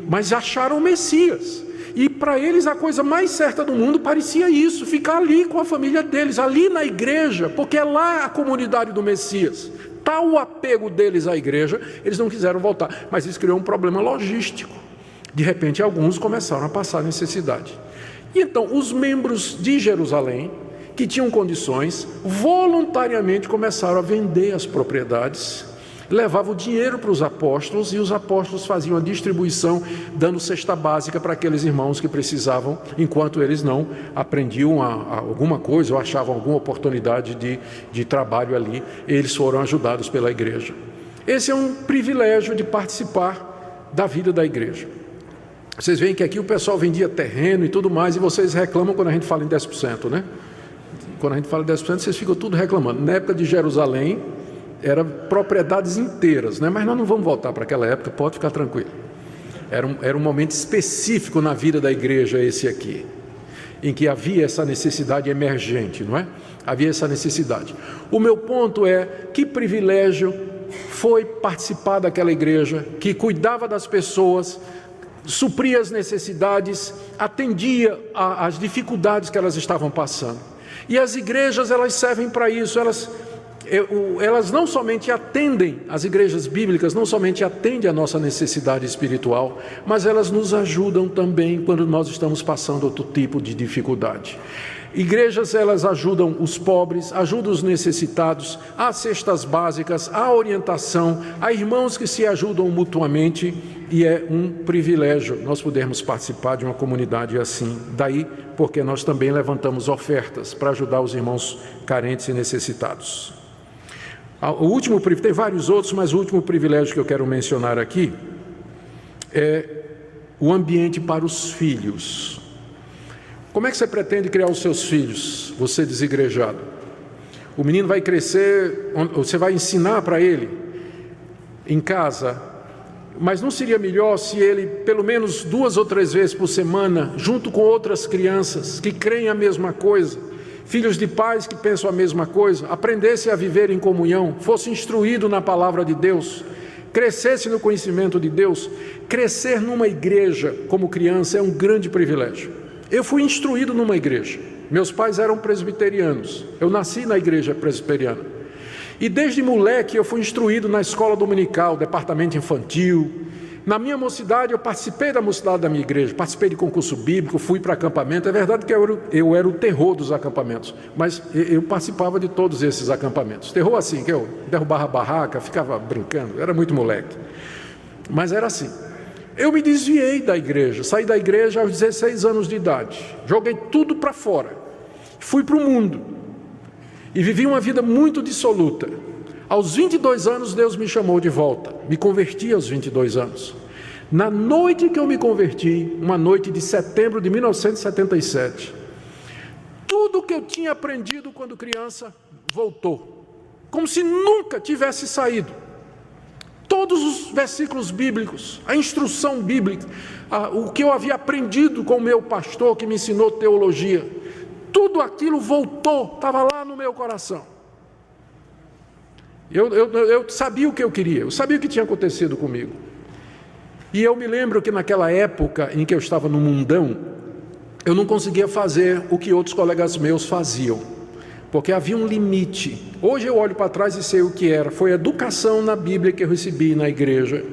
Mas acharam o Messias, e para eles a coisa mais certa do mundo parecia isso, ficar ali com a família deles, ali na igreja, porque é lá a comunidade do Messias. Tal o apego deles à igreja, eles não quiseram voltar, mas isso criou um problema logístico. De repente alguns começaram a passar necessidade, e então os membros de Jerusalém, que tinham condições, voluntariamente começaram a vender as propriedades, levavam o dinheiro para os apóstolos, e os apóstolos faziam a distribuição, dando cesta básica para aqueles irmãos que precisavam, enquanto eles não aprendiam alguma coisa ou achavam alguma oportunidade de trabalho ali, eles foram ajudados pela igreja. Esse é um privilégio de participar da vida da igreja. Vocês veem que aqui o pessoal vendia terreno e tudo mais, e vocês reclamam quando a gente fala em 10%, né? Quando a gente fala em 10%, vocês ficam tudo reclamando. Na época de Jerusalém, eram propriedades inteiras, né? Mas nós não vamos voltar para aquela época, pode ficar tranquilo. Era um momento específico na vida da igreja esse aqui, em que havia essa necessidade emergente, não é? Havia essa necessidade. O meu ponto é, que privilégio foi participar daquela igreja, que cuidava das pessoas, supria as necessidades, atendia às dificuldades que elas estavam passando. E as igrejas, elas servem para isso, elas não somente atendem, as igrejas bíblicas não somente atendem a nossa necessidade espiritual, mas elas nos ajudam também quando nós estamos passando outro tipo de dificuldade. Igrejas, elas ajudam os pobres, ajudam os necessitados, há cestas básicas, há orientação, há irmãos que se ajudam mutuamente, e é um privilégio nós podermos participar de uma comunidade assim. Daí porque nós também levantamos ofertas para ajudar os irmãos carentes e necessitados. O último, tem vários outros, mas o último privilégio que eu quero mencionar aqui é o ambiente para os filhos. Como é que você pretende criar os seus filhos, você desigrejado? O menino vai crescer, você vai ensinar para ele em casa, mas não seria melhor se ele, pelo menos 2 ou 3 vezes por semana, junto com outras crianças que creem a mesma coisa, filhos de pais que pensam a mesma coisa, aprendesse a viver em comunhão, fosse instruído na palavra de Deus, crescesse no conhecimento de Deus? Crescer numa igreja como criança é um grande privilégio. Eu fui instruído numa igreja, meus pais eram presbiterianos, eu nasci na igreja presbiteriana, e desde moleque eu fui instruído na escola dominical, departamento infantil, Na minha mocidade, eu participei da mocidade da minha igreja, participei de concurso bíblico, fui para acampamento. É verdade que eu era o terror dos acampamentos, mas eu participava de todos esses acampamentos. Terror assim, que eu derrubava a barraca, ficava brincando, era muito moleque. Mas era assim. Eu me desviei da igreja, saí da igreja aos 16 anos de idade, joguei tudo para fora, fui para o mundo e vivi uma vida muito dissoluta. Aos 22 anos, Deus me chamou de volta. Me converti aos 22 anos. Na noite que eu me converti, uma noite de setembro de 1977, tudo que eu tinha aprendido quando criança voltou, como se nunca tivesse saído. Todos os versículos bíblicos, a instrução bíblica, o que eu havia aprendido com o meu pastor que me ensinou teologia, tudo aquilo voltou, estava lá no meu coração. Eu sabia o que eu queria, eu sabia o que tinha acontecido comigo. E eu me lembro que naquela época em que eu estava no mundão, eu não conseguia fazer o que outros colegas meus faziam, porque havia um limite. Hoje eu olho para trás e sei o que era. Foi a educação na Bíblia que eu recebi na igreja,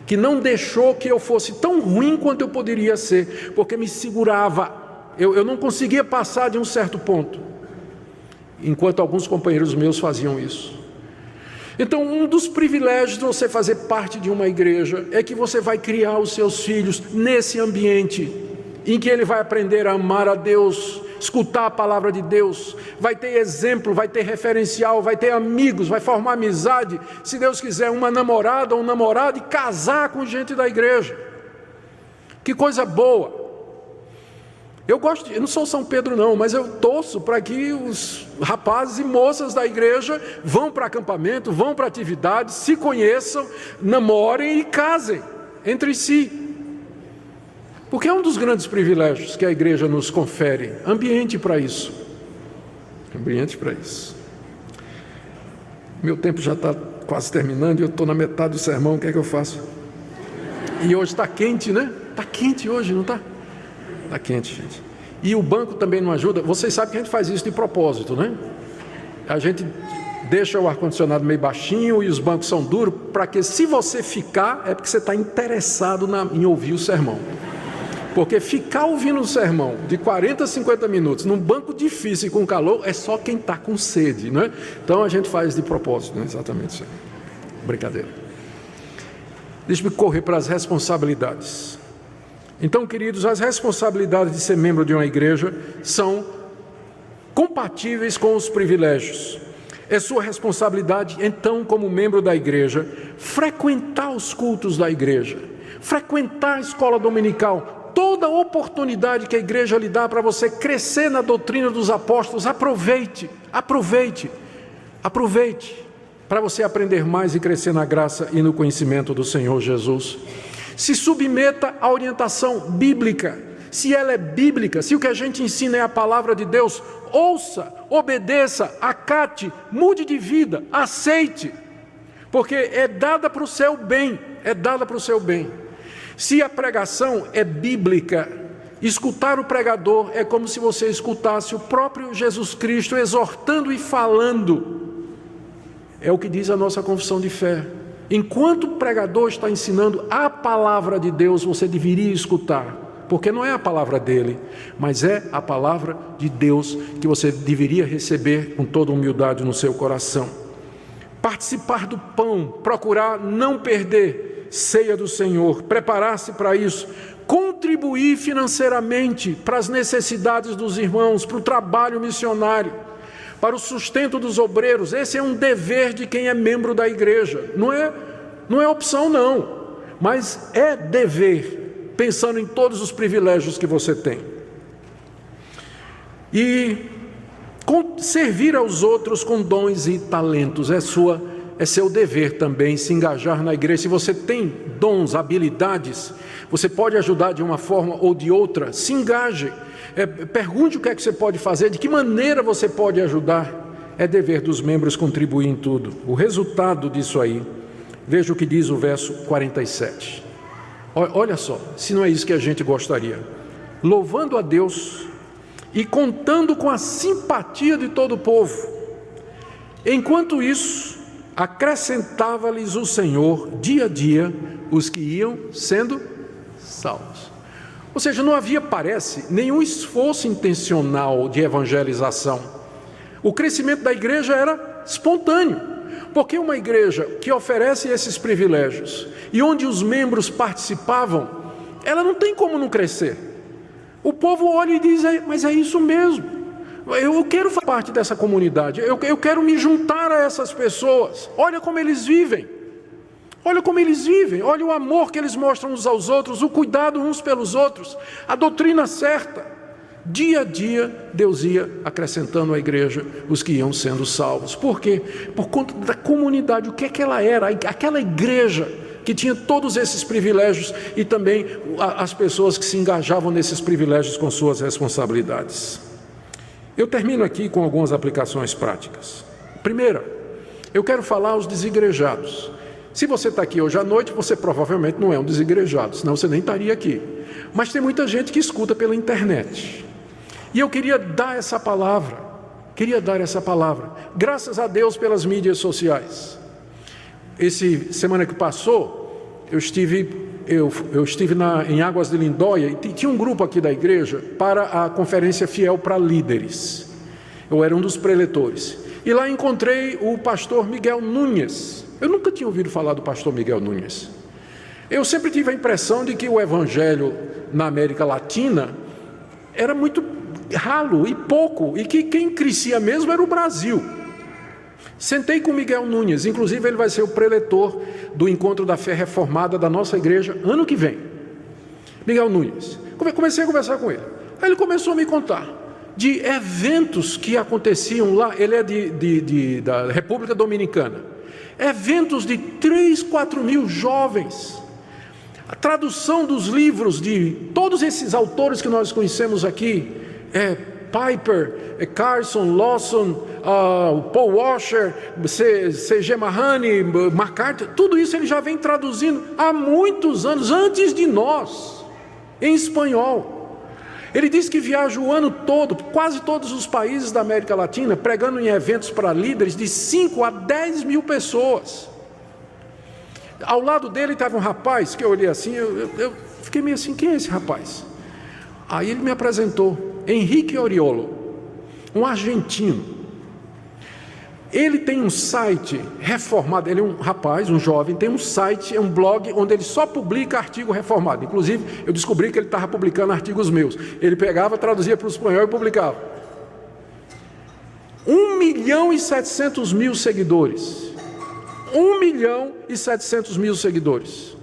que não deixou que eu fosse tão ruim quanto eu poderia ser, porque me segurava. Eu não conseguia passar de um certo ponto, enquanto alguns companheiros meus faziam isso. Então, um dos privilégios de você fazer parte de uma igreja é que você vai criar os seus filhos nesse ambiente, em que ele vai aprender a amar a Deus, escutar a palavra de Deus, vai ter exemplo, vai ter referencial, vai ter amigos, vai formar amizade, se Deus quiser, uma namorada ou um namorado, e casar com gente da igreja. Que coisa boa! Eu não sou São Pedro não, mas eu torço para que os rapazes e moças da igreja vão para acampamento, vão para atividades, se conheçam, namorem e casem entre si. Porque é um dos grandes privilégios que a igreja nos confere, ambiente para isso. Ambiente para isso. Meu tempo já está quase terminando e eu estou na metade do sermão, o que é que eu faço? E hoje está quente, né? Está quente hoje, não está? Está quente, gente. E o banco também não ajuda. Vocês sabem que a gente faz isso de propósito, né? A gente deixa o ar-condicionado meio baixinho e os bancos são duros, para que se você ficar, é porque você está interessado em ouvir o sermão. Porque ficar ouvindo o sermão de 40 a 50 minutos num banco difícil e com calor é só quem está com sede, não é? Então a gente faz de propósito, né? Exatamente isso. Brincadeira. Deixa-me correr para as responsabilidades. Então, queridos, as responsabilidades de ser membro de uma igreja são compatíveis com os privilégios. É sua responsabilidade, então, como membro da igreja, frequentar os cultos da igreja, frequentar a escola dominical. Toda oportunidade que a igreja lhe dá para você crescer na doutrina dos apóstolos, aproveite para você aprender mais e crescer na graça e no conhecimento do Senhor Jesus. Se submeta à orientação bíblica. Se ela é bíblica, se o que a gente ensina é a palavra de Deus, ouça, obedeça, acate, mude de vida, aceite, porque é dada para o seu bem, Se a pregação é bíblica, escutar o pregador é como se você escutasse o próprio Jesus Cristo exortando e falando. É o que diz a nossa confissão de fé. Enquanto o pregador está ensinando a palavra de Deus, você deveria escutar, porque não é a palavra dele, mas é a palavra de Deus que você deveria receber com toda humildade no seu coração. Participar do pão, procurar não perder ceia do Senhor, preparar-se para isso, contribuir financeiramente para as necessidades dos irmãos, para o trabalho missionário, para o sustento dos obreiros. Esse é um dever de quem é membro da igreja. Não é opção não, mas é dever, pensando em todos os privilégios que você tem. E servir aos outros com dons e talentos é seu dever também, se engajar na igreja. Se você tem dons, habilidades, você pode ajudar de uma forma ou de outra, se engaje. Pergunte o que é que você pode fazer, de que maneira você pode ajudar. É dever dos membros contribuir em tudo. O resultado disso aí, veja o que diz o verso 47. Olha só, se não é isso que a gente gostaria. Louvando a Deus e contando com a simpatia de todo o povo. Enquanto isso, acrescentava-lhes o Senhor, dia a dia, os que iam sendo salvos. Ou seja, não havia, parece, nenhum esforço intencional de evangelização. O crescimento da igreja era espontâneo, porque uma igreja que oferece esses privilégios e onde os membros participavam, ela não tem como não crescer. O povo olha e diz, mas é isso mesmo, eu quero fazer parte dessa comunidade, eu quero me juntar a essas pessoas, olha como eles vivem. Olha como eles vivem, olha o amor que eles mostram uns aos outros, o cuidado uns pelos outros, a doutrina certa. Dia a dia, Deus ia acrescentando à igreja os que iam sendo salvos. Por quê? Por conta da comunidade, o que é que ela era, aquela igreja que tinha todos esses privilégios e também as pessoas que se engajavam nesses privilégios com suas responsabilidades. Eu termino aqui com algumas aplicações práticas. Primeira, eu quero falar aos desigrejados. Se você está aqui hoje à noite, você provavelmente não é um desigrejado, senão você nem estaria aqui. Mas tem muita gente que escuta pela internet. E eu queria dar essa palavra, graças a Deus pelas mídias sociais. Semana que passou, eu estive em Águas de Lindóia e tinha um grupo aqui da igreja para a Conferência Fiel para Líderes. Eu era um dos preletores. E lá encontrei o pastor Miguel Nunes. Eu nunca tinha ouvido falar do pastor Miguel Nunes. Eu sempre tive a impressão de que o evangelho na América Latina era muito ralo e pouco, e que quem crescia mesmo era o Brasil. Sentei com o Miguel Nunes, inclusive ele vai ser o preletor do Encontro da Fé Reformada da nossa igreja ano que vem. Miguel Nunes. Comecei a conversar com ele. Aí ele começou a me contar de eventos que aconteciam lá. Ele é da República Dominicana. Eventos de 3, 4 mil jovens, a tradução dos livros de todos esses autores que nós conhecemos aqui, Piper, Carson, Lawson, Paul Washer, C.G. Mahoney, MacArthur, tudo isso ele já vem traduzindo há muitos anos, antes de nós, em espanhol. Ele diz que viaja o ano todo, quase todos os países da América Latina, pregando em eventos para líderes de 5 a 10 mil pessoas. Ao lado dele estava um rapaz, que eu olhei assim, eu fiquei meio assim, quem é esse rapaz? Aí ele me apresentou, Henrique Oriolo, um argentino. Ele tem um site reformado, ele é um rapaz, um jovem, tem um site, um blog, onde ele só publica artigo reformado. Inclusive, eu descobri que ele estava publicando artigos meus. Ele pegava, traduzia para o espanhol e publicava. 1.700.000 seguidores. 1.700.000 seguidores.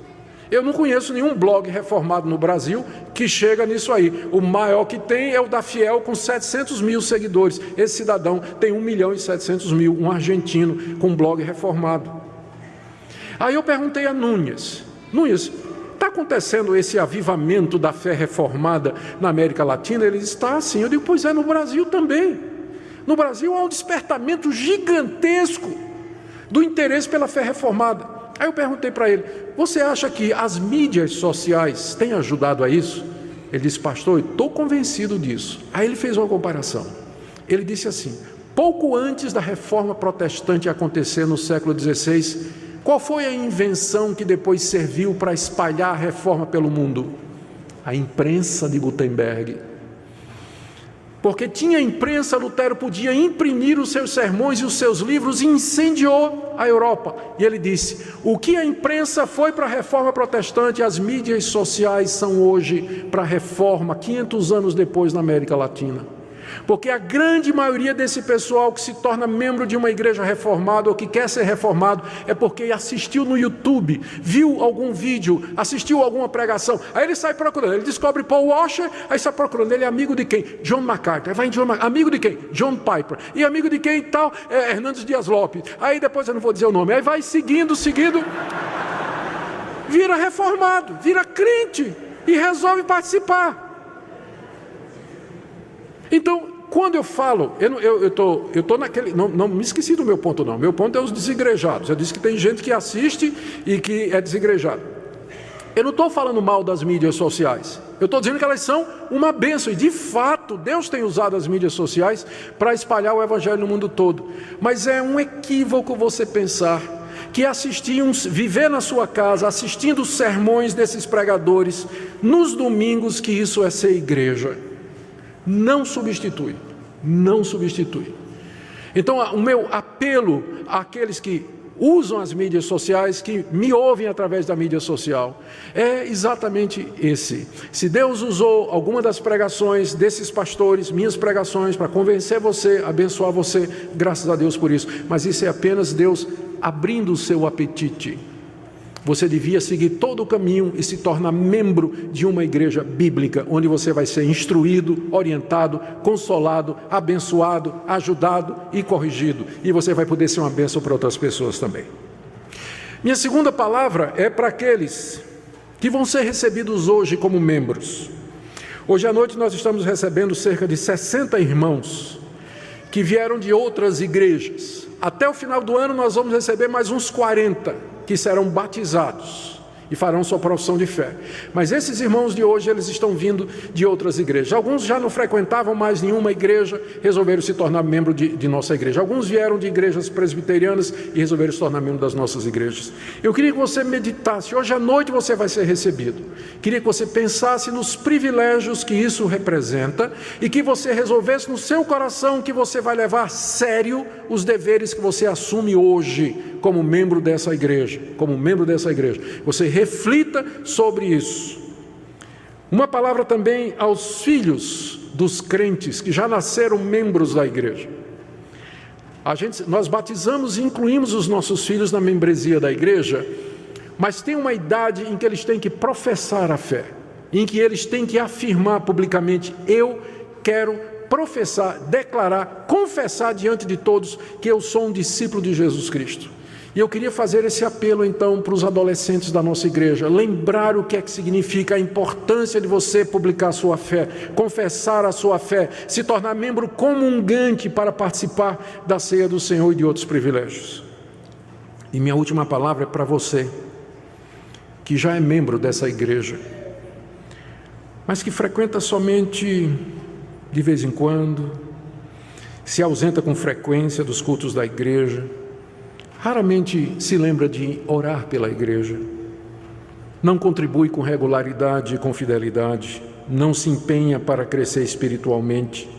Eu não conheço nenhum blog reformado no Brasil que chega nisso aí. O maior que tem é o da Fiel, com 700.000 seguidores. Esse cidadão tem 1.700.000, um argentino com um blog reformado. Aí eu perguntei a Nunes, está acontecendo esse avivamento da fé reformada na América Latina? Ele disse, está sim. Eu digo, pois é, no Brasil também. No Brasil há um despertamento gigantesco do interesse pela fé reformada. Aí eu perguntei para ele, você acha que as mídias sociais têm ajudado a isso? Ele disse, pastor, eu estou convencido disso. Aí ele fez uma comparação. Ele disse assim, pouco antes da reforma protestante acontecer no século XVI, qual foi a invenção que depois serviu para espalhar a reforma pelo mundo? A imprensa de Gutenberg. Porque tinha imprensa, Lutero podia imprimir os seus sermões e os seus livros e incendiou a Europa. E ele disse, o que a imprensa foi para a reforma protestante, as mídias sociais são hoje para a reforma, 500 anos depois na América Latina. Porque a grande maioria desse pessoal que se torna membro de uma igreja reformada ou que quer ser reformado é porque assistiu no YouTube, viu algum vídeo, assistiu alguma pregação, aí ele sai procurando, ele descobre Paul Washer, aí sai procurando, ele é amigo de quem? John MacArthur, aí vai em John MacArthur, amigo de quem? John Piper, e amigo de quem e tal? Hernandes Dias Lopes, aí depois eu não vou dizer o nome, aí vai seguindo, vira reformado, vira crente e resolve participar. Então, quando eu falo, eu estou naquele, não me esqueci do meu ponto não, meu ponto é os desigrejados. Eu disse que tem gente que assiste e que é desigrejado. Eu não estou falando mal das mídias sociais, eu estou dizendo que elas são uma bênção, e de fato, Deus tem usado as mídias sociais para espalhar o evangelho no mundo todo. Mas é um equívoco você pensar que viver na sua casa, assistindo os sermões desses pregadores, nos domingos, que isso é ser igreja. Não substitui, não substitui. Então, o meu apelo àqueles que usam as mídias sociais, que me ouvem através da mídia social, é exatamente esse. Se Deus usou alguma das pregações desses pastores, minhas pregações, para convencer você, abençoar você, graças a Deus por isso, mas isso é apenas Deus abrindo o seu apetite. Você devia seguir todo o caminho e se tornar membro de uma igreja bíblica, onde você vai ser instruído, orientado, consolado, abençoado, ajudado e corrigido. E você vai poder ser uma bênção para outras pessoas também. Minha segunda palavra é para aqueles que vão ser recebidos hoje como membros. Hoje à noite nós estamos recebendo cerca de 60 irmãos que vieram de outras igrejas. Até o final do ano nós vamos receber mais uns 40 que serão batizados e farão sua profissão de fé. Mas esses irmãos de hoje, eles estão vindo de outras igrejas. Alguns já não frequentavam mais nenhuma igreja, resolveram se tornar membro de nossa igreja. Alguns vieram de igrejas presbiterianas e resolveram se tornar membro das nossas igrejas. Eu queria que você meditasse, hoje à noite você vai ser recebido. Queria que você pensasse nos privilégios que isso representa e que você resolvesse no seu coração que você vai levar a sério os deveres que você assume hoje como membro dessa igreja, Você reflita sobre isso. Uma palavra também aos filhos dos crentes que já nasceram membros da igreja. Nós batizamos e incluímos os nossos filhos na membresia da igreja, mas tem uma idade em que eles têm que professar a fé, em que eles têm que afirmar publicamente: eu quero professar, declarar, confessar diante de todos que eu sou um discípulo de Jesus Cristo. E eu queria fazer esse apelo então para os adolescentes da nossa igreja, lembrar o que é que significa a importância de você publicar a sua fé, confessar a sua fé, se tornar membro comungante para participar da ceia do Senhor e de outros privilégios. E minha última palavra é para você, que já é membro dessa igreja, mas que frequenta somente de vez em quando, se ausenta com frequência dos cultos da igreja, raramente se lembra de orar pela igreja, não contribui com regularidade e com fidelidade, não se empenha para crescer espiritualmente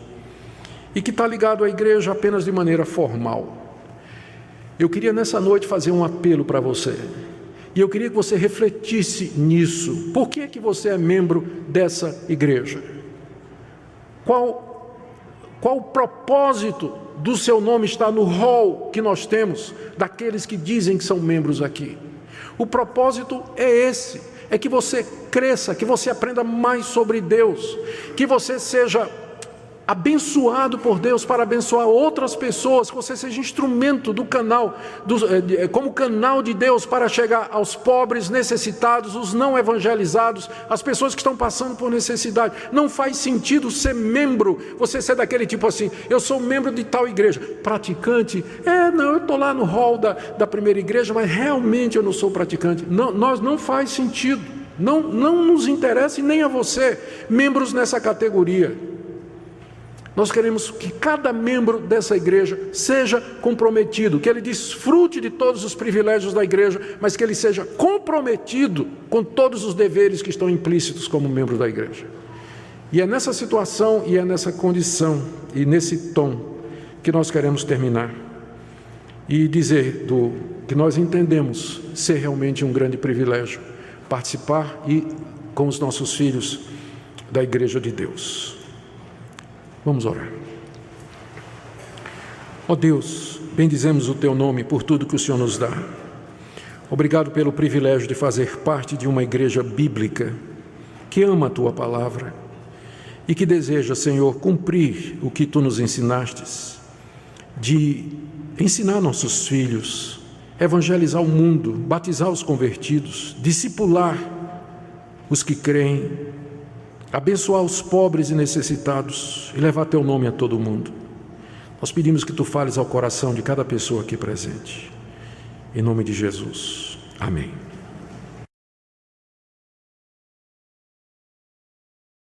e que está ligado à igreja apenas de maneira formal. Eu queria nessa noite fazer um apelo para você e eu queria que você refletisse nisso. Por que é que você é membro dessa igreja? Qual o propósito do seu nome está no rol que nós temos daqueles que dizem que são membros aqui? O propósito é esse, é que você cresça, que você aprenda mais sobre Deus, que você seja abençoado por Deus para abençoar outras pessoas, que você seja instrumento do canal, como canal de Deus para chegar aos pobres, necessitados, os não evangelizados, as pessoas que estão passando por necessidade. Não faz sentido ser membro, você ser daquele tipo assim: eu sou membro de tal igreja, praticante, eu estou lá no hall da primeira igreja, mas realmente eu não sou praticante. Não faz sentido, não nos interessa e nem a você, membros nessa categoria. Nós queremos que cada membro dessa igreja seja comprometido, que ele desfrute de todos os privilégios da igreja, mas que ele seja comprometido com todos os deveres que estão implícitos como membro da igreja. E é nessa situação, e é nessa condição, e nesse tom, que nós queremos terminar e dizer que nós entendemos ser realmente um grande privilégio participar com os nossos filhos da igreja de Deus. Vamos orar. Ó Deus, bendizemos o Teu nome por tudo que o Senhor nos dá. Obrigado pelo privilégio de fazer parte de uma igreja bíblica que ama a Tua palavra e que deseja, Senhor, cumprir o que Tu nos ensinastes, de ensinar nossos filhos, evangelizar o mundo, batizar os convertidos, discipular os que creem, abençoar os pobres e necessitados e levar Teu nome a todo mundo. Nós pedimos que Tu fales ao coração de cada pessoa aqui presente. Em nome de Jesus. Amém.